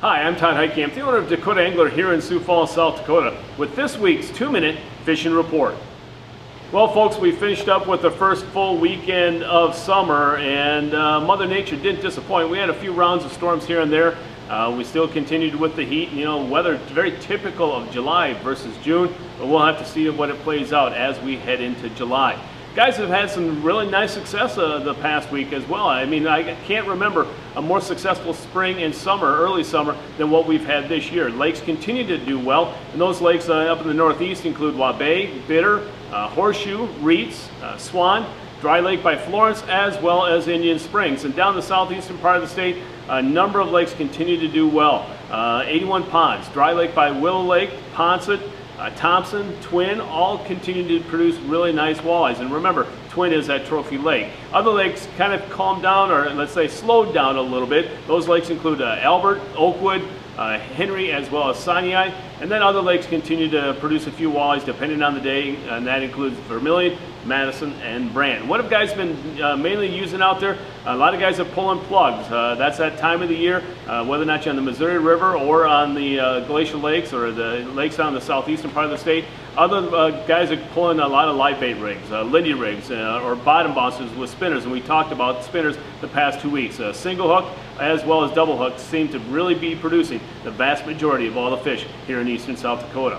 Hi, I'm Todd Heitkamp, the owner of Dakota Angler here in Sioux Falls, South Dakota, with this week's 2-minute fishing report. Well, folks, we finished up with the first full weekend of summer, and Mother Nature didn't disappoint. We had a few rounds of storms here and there. We still continued with the heat. You know, weather very typical of July versus June, but we'll have to see what it plays out as we head into July. Guys have had some really nice success the past week as well. I mean, I can't remember a more successful spring and summer, early summer, than what we've had this year. Lakes continue to do well, and those lakes up in the northeast include Waubay, Bitter, Horseshoe, Reeds, Swan, Dry Lake by Florence, as well as Indian Springs. And down the southeastern part of the state, a number of lakes continue to do well. 81 ponds, Dry Lake by Willow Lake, Ponset, Thompson, Twin, all continue to produce really nice walleyes. And remember, Twin is that trophy lake. Other lakes kind of calmed down, or let's say slowed down a little bit. Those lakes include Albert, Oakwood, Henry, as well as Sinai. And then other lakes continue to produce a few walleyes depending on the day, and that includes Vermilion, Madison, and Brant. What have guys been mainly using out there? A lot of guys are pulling plugs. That's that time of the year, whether or not you're on the Missouri River or on the glacial lakes or the lakes down the southeastern part of the state. Other guys are pulling a lot of live bait rigs, Lindy rigs, or bottom bouncers with spinners, and we talked about spinners the past 2 weeks. Single hook as well as double hook seem to really be producing the vast majority of all the fish here in eastern South Dakota.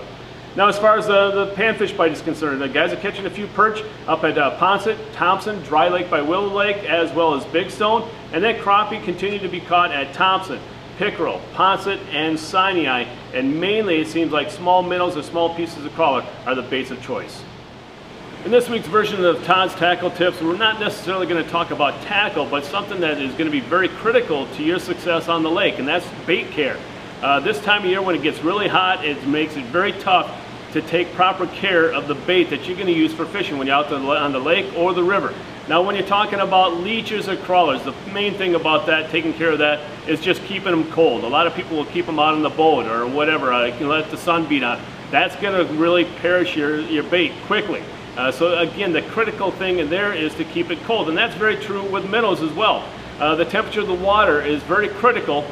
Now, as far as the panfish bite is concerned, the guys are catching a few perch up at Ponset, Thompson, Dry Lake by Willow Lake, as well as Big Stone, and then crappie continue to be caught at Thompson, Pickerel, Ponset, and Sinai, and mainly it seems like small minnows or small pieces of crawler are the baits of choice. In this week's version of Todd's Tackle Tips, we're not necessarily going to talk about tackle, but something that is going to be very critical to your success on the lake, and that's bait care. This time of year when it gets really hot, it makes it very tough to take proper care of the bait that you're going to use for fishing when you're out on the lake or the river. Now, when you're talking about leeches or crawlers, the main thing about that, taking care of that, is just keeping them cold. A lot of people will keep them out on the boat or whatever, let the sun beat on. That's going to really perish your bait quickly. So again, the critical thing in there is to keep it cold, and that's very true with minnows as well. The temperature of the water is very critical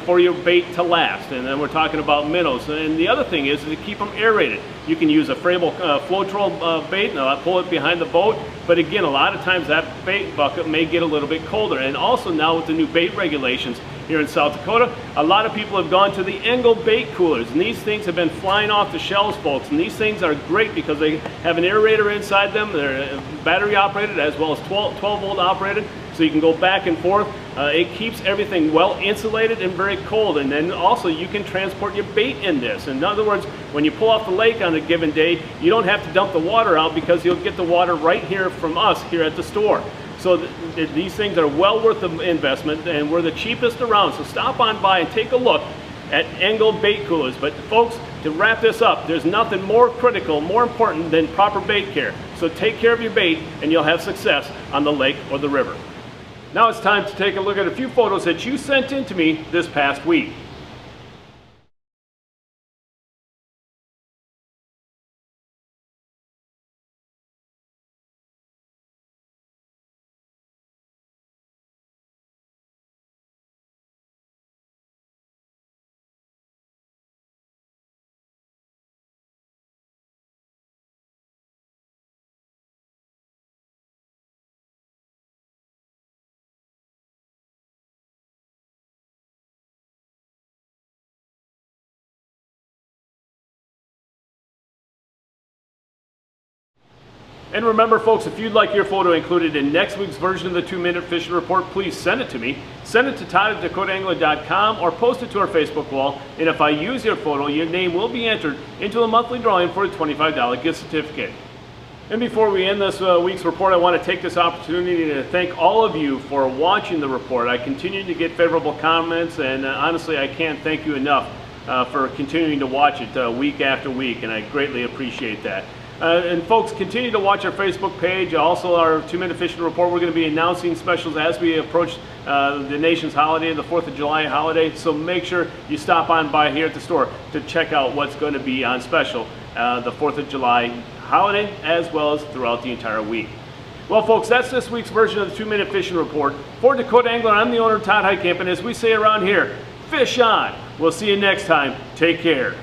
for your bait to last, and then we're talking about minnows. And the other thing is to keep them aerated. You can use a Frable Floetrol bait, and I'll pull it behind the boat, but again, a lot of times that bait bucket may get a little bit colder. And also now with the new bait regulations here in South Dakota, a lot of people have gone to the Engel bait coolers, and these things have been flying off the shelves, folks, and these things are great because they have an aerator inside them. They're battery operated as well as 12 volt operated, so you can go back and forth. It keeps everything well insulated and very cold, and then also you can transport your bait in this. In other words, when you pull off the lake on a given day, you don't have to dump the water out because you'll get the water right here from us here at the store. So these things are well worth the investment, and we're the cheapest around. So stop on by and take a look at Engel bait coolers. But folks, to wrap this up, there's nothing more critical, more important than proper bait care. So take care of your bait and you'll have success on the lake or the river. Now it's time to take a look at a few photos that you sent in to me this past week. And remember, folks, if you'd like your photo included in next week's version of the 2-minute fishing report, please send it to me. Send it to todd@dakotaangler.com or post it to our Facebook wall. And if I use your photo, your name will be entered into a monthly drawing for a $25 gift certificate. And before we end this week's report, I want to take this opportunity to thank all of you for watching the report. I continue to get favorable comments, and honestly, I can't thank you enough for continuing to watch it week after week, and I greatly appreciate that. And folks, continue to watch our Facebook page, also our 2-minute fishing report. We're going to be announcing specials as we approach the nation's holiday, the 4th of July holiday. So make sure you stop on by here at the store to check out what's going to be on special the 4th of July holiday, as well as throughout the entire week. Well, folks, that's this week's version of the 2-minute fishing report. For Dakota Angler, I'm the owner, Todd Heitkamp, and as we say around here, fish on. We'll see you next time. Take care.